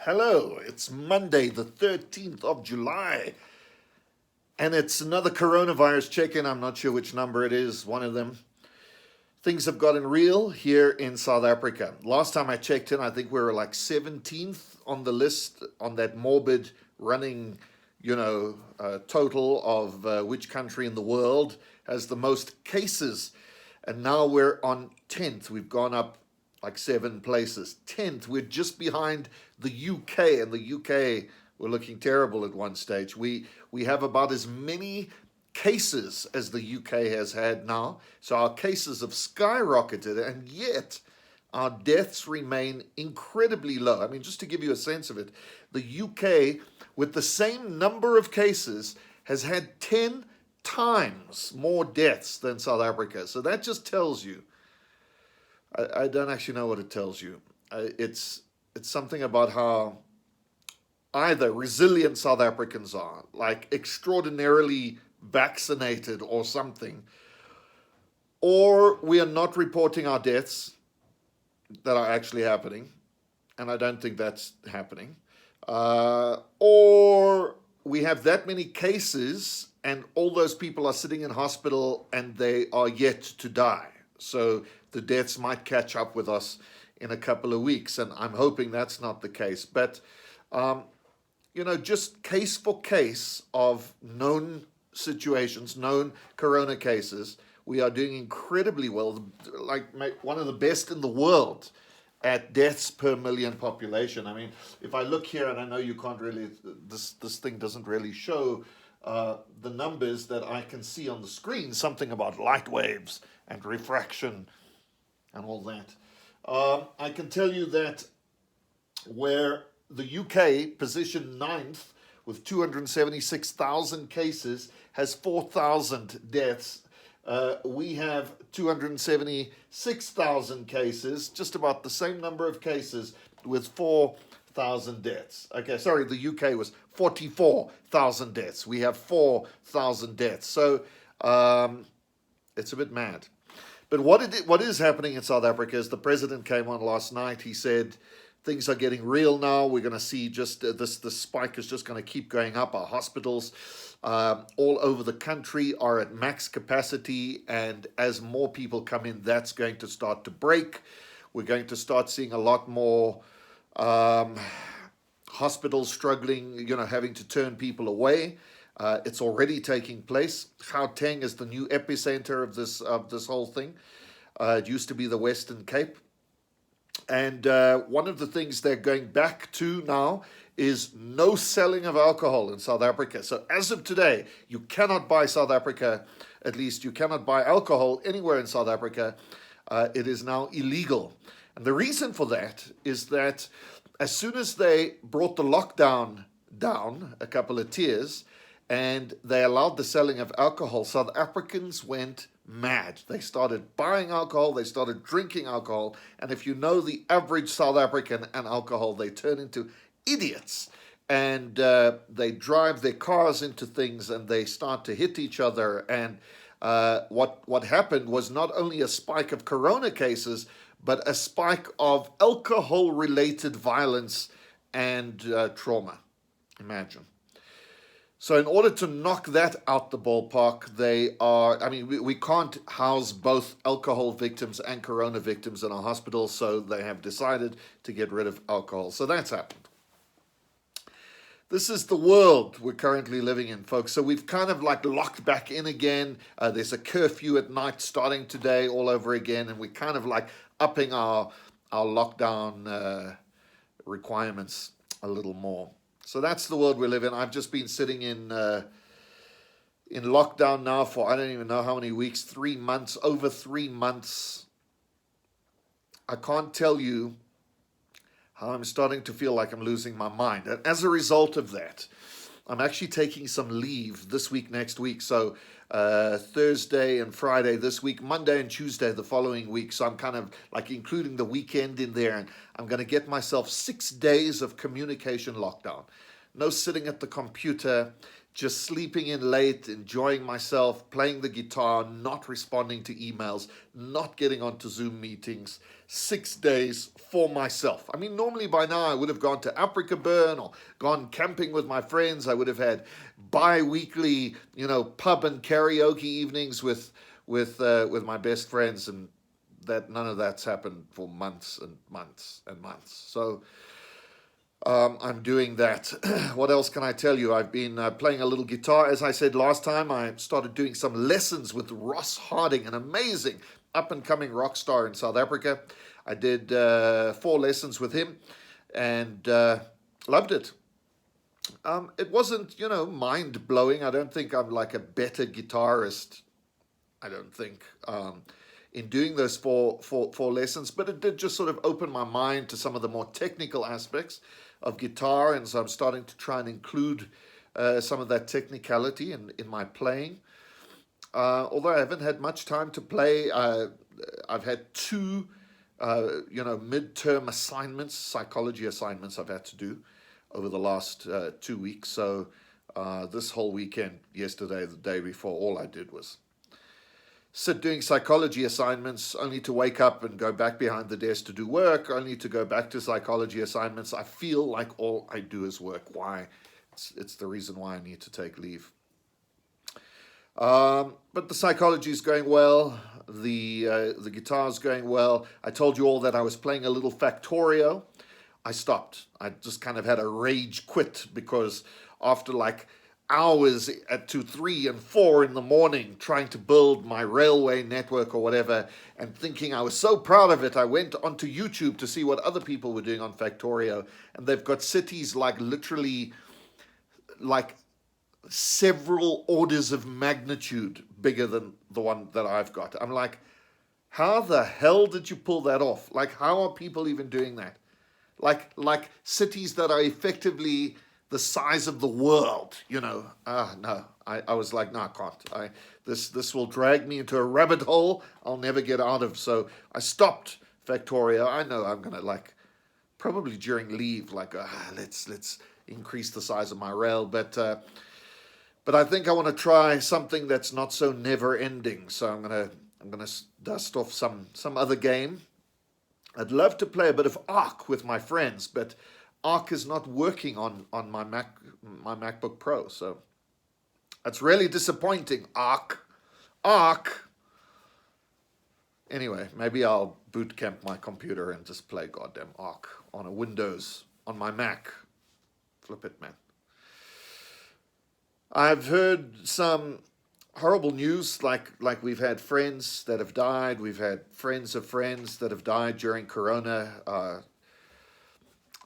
Hello, it's Monday, the 13th of July, and it's another coronavirus check-in. I'm not sure which number it is, one of them. Things have gotten real here in South Africa. Last time I checked in, I think we were like 17th on the list on that morbid running, total of which country in the world has the most cases. And now we're on 10th. We've gone up like 7 places. 10th, we're just behind the UK, and the UK were looking terrible at one stage. We have about as many cases as the UK has had now. So our cases have skyrocketed, and yet our deaths remain incredibly low. I mean, just to give you a sense of it, the UK, with the same number of cases, has had 10 times more deaths than South Africa. So that just tells you, I don't actually know what it tells you. It's something about how either resilient South Africans are, like extraordinarily vaccinated or something, or we are not reporting our deaths that are actually happening, and I don't think that's happening, or we have that many cases and all those people are sitting in hospital and they are yet to die. So the deaths might catch up with us in a couple of weeks, and I'm hoping that's not the case. But, just case for case of known situations, known corona cases, we are doing incredibly well, like one of the best in the world at deaths per million population. I mean, if I look here, and I know you can't really, this thing doesn't really show the numbers that I can see on the screen, something about light waves and refraction and all that. I can tell you that where the UK, positioned 9th with 276,000 cases, has 4,000 deaths. We have 276,000 cases, just about the same number of cases with 4,000 deaths. Okay, sorry, the UK was 44,000 deaths. We have 4,000 deaths. So it's a bit mad. But what is happening in South Africa is the president came on last night. He said things are getting real now. We're going to see just this spike is just going to keep going up. Our hospitals all over the country are at max capacity. And as more people come in, that's going to start to break. We're going to start seeing a lot more hospitals struggling, having to turn people away. It's already taking place. Gauteng is the new epicenter of this whole thing. It used to be the Western Cape. And one of the things they're going back to now is no selling of alcohol in South Africa. So as of today, you cannot buy South Africa, at least you cannot buy alcohol anywhere in South Africa. It is now illegal. And the reason for that is that as soon as they brought the lockdown down a couple of tiers, and they allowed the selling of alcohol, South Africans went mad. They started buying alcohol, they started drinking alcohol, and if you know the average South African and alcohol, they turn into idiots. And they drive their cars into things, and they start to hit each other. And what happened was not only a spike of corona cases, but a spike of alcohol-related violence and trauma. Imagine. So in order to knock that out the ballpark, we can't house both alcohol victims and corona victims in our hospitals, so they have decided to get rid of alcohol. So that's happened. This is the world we're currently living in, folks. So we've kind of like locked back in again. There's a curfew at night starting today all over again, and we're kind of like upping our lockdown requirements a little more. So that's the world we live in. I've just been sitting in lockdown now for I don't even know how many weeks, 3 months, over 3 months. I can't tell you how I'm starting to feel like I'm losing my mind. And as a result of that, I'm actually taking some leave this week, next week. So Thursday and Friday this week, Monday and Tuesday the following week. So I'm kind of like including the weekend in there. And I'm going to get myself 6 days of communication lockdown. No sitting at the computer, just sleeping in late, enjoying myself, playing the guitar, not responding to emails, not getting onto Zoom meetings, 6 days for myself. I mean, normally by now I would have gone to Africa Burn or gone camping with my friends. I would have had bi-weekly, pub and karaoke evenings with my best friends, and that none of that's happened for months and months and months. So I'm doing that. What else can I tell you? I've been playing a little guitar. As I said last time, I started doing some lessons with Ross Harding, an amazing up-and-coming rock star in South Africa. I did 4 lessons with him and loved it. It wasn't, mind-blowing. I don't think I'm like a better guitarist, I don't think, in doing those four lessons, but it did just sort of open my mind to some of the more technical aspects of guitar, and so I'm starting to try and include some of that technicality in my playing. Although I haven't had much time to play, I've had 2, midterm assignments, psychology assignments I've had to do over the last 2 weeks. So this whole weekend, yesterday, the day before, all I did was sit doing psychology assignments, only to wake up and go back behind the desk to do work, only to go back to psychology assignments. I feel like all I do is work. Why? It's the reason why I need to take leave. But the psychology is going well. The guitar is going well. I told you all that I was playing a little Factorio. I stopped. I just kind of had a rage quit because after like hours at 2, 3, and 4 in the morning trying to build my railway network or whatever, and thinking I was so proud of it, I went onto YouTube to see what other people were doing on Factorio, and they've got cities like literally like several orders of magnitude bigger than the one that I've got. I'm like, how the hell did you pull that off? Like, how are people even doing that? Like cities that are effectively the size of the world, no. I was like, no, I can't. This will drag me into a rabbit hole I'll never get out of. So I stopped Factorio. I know I'm gonna probably during leave, let's increase the size of my rail, but I think I want to try something that's not so never ending. So I'm gonna dust off some other game. I'd love to play a bit of Ark with my friends, but Arc is not working on my MacBook Pro, so that's really disappointing. Arc. Anyway, maybe I'll boot camp my computer and just play goddamn Arc on a Windows on my Mac. Flip it, man. I've heard some horrible news, like we've had friends that have died. We've had friends of friends that have died during Corona.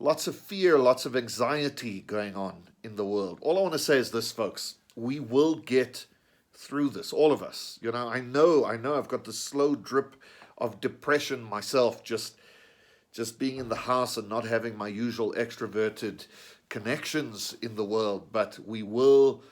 Lots of fear, lots of anxiety going on in the world. All I want to say is this, folks. We will get through this, all of us. I know I've got the slow drip of depression myself, just being in the house and not having my usual extroverted connections in the world. But we will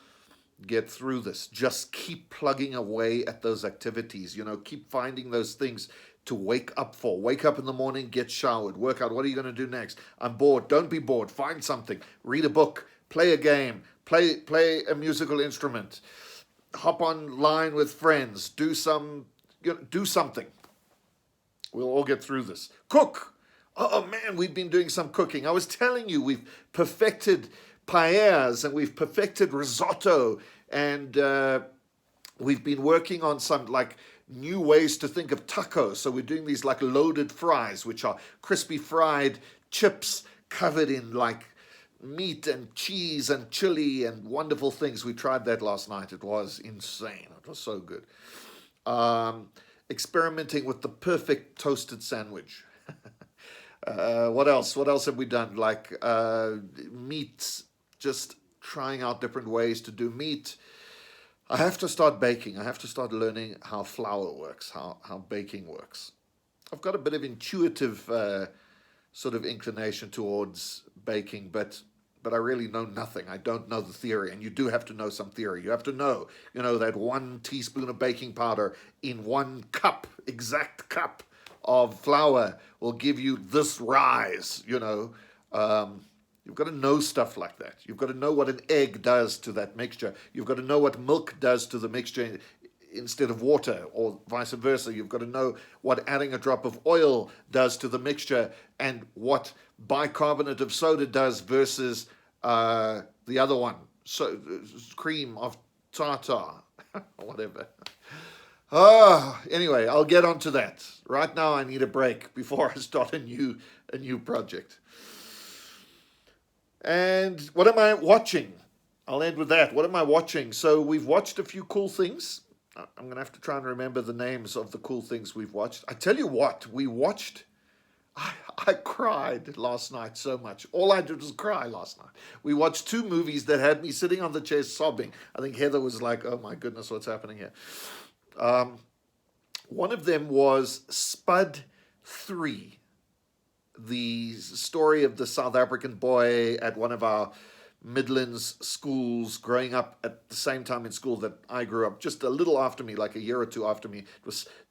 get through this. Just keep plugging away at those activities. Keep finding those things to wake up for. Wake up in the morning, get showered, work out. What are you going to do next? I'm bored. Don't be bored. Find something. Read a book. Play a game. Play a musical instrument. Hop online with friends. Do something. We'll all get through this. Cook. Oh man, we've been doing some cooking. I was telling you, we've perfected paellas and we've perfected risotto, and we've been working on some new ways to think of tacos. So we're doing these loaded fries, which are crispy fried chips covered in meat and cheese and chili and wonderful things. We tried that last night. It was insane. It was so good. Experimenting with the perfect toasted sandwich. What else have we done? Meat, just trying out different ways to do meat. I have to start baking. I have to start learning how flour works, how baking works. I've got a bit of intuitive sort of inclination towards baking, but I really know nothing. I don't know the theory, and you do have to know some theory. You have to know, that 1 teaspoon of baking powder in 1 cup, exact cup of flour will give you this rise, You've got to know stuff like that. You've got to know what an egg does to that mixture. You've got to know what milk does to the mixture instead of water, or vice versa. You've got to know what adding a drop of oil does to the mixture, and what bicarbonate of soda does versus the other one, so cream of tartar, whatever. Anyway, I'll get onto that. Right now, I need a break before I start a new project. And what am I watching? I'll end with that. What am I watching? So we've watched a few cool things. I'm going to have to try and remember the names of the cool things we've watched. I tell you what, we watched. I cried last night so much. All I did was cry last night. We watched two movies that had me sitting on the chair sobbing. I think Heather was like, "Oh my goodness, what's happening here?" One of them was SPUD 3, the story of the South African boy at one of our Midlands schools, growing up at the same time in school that I grew up, just a little after me, like a year or two after me.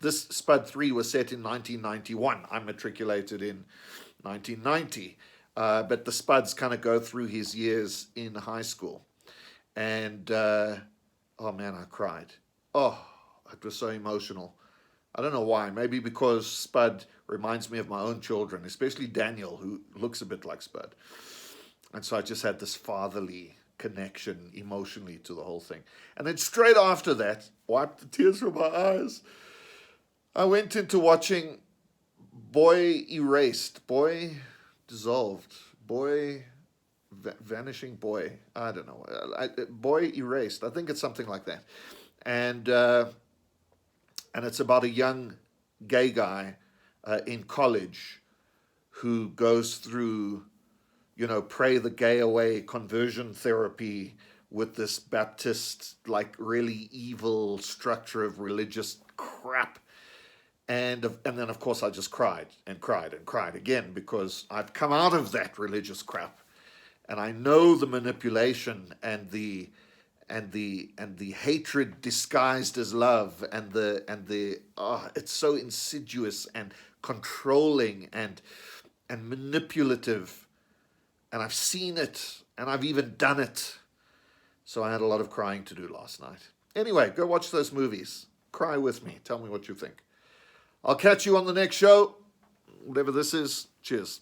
This SPUD 3 was set in 1991. I matriculated in 1990, but the SPUDs kind of go through his years in high school. And oh man, I cried. Oh, it was so emotional. I don't know why. Maybe because SPUD reminds me of my own children, especially Daniel, who looks a bit like SPUD. And so I just had this fatherly connection emotionally to the whole thing. And then straight after that, wiped the tears from my eyes, I went into watching Boy Erased, Boy Dissolved, Boy Vanishing Boy. I don't know. Boy Erased. I think it's something like that. And it's about a young gay guy in college who goes through, pray the gay away conversion therapy with this Baptist, like really evil structure of religious crap. And then, of course, I just cried and cried and cried again, because I've come out of that religious crap, and I know the manipulation and the hatred disguised as love, and the it's so insidious and controlling and manipulative. And I've seen it, and I've even done it. So I had a lot of crying to do last night. Anyway, go watch those movies. Cry with me. Tell me what you think. I'll catch you on the next show. Whatever this is. Cheers.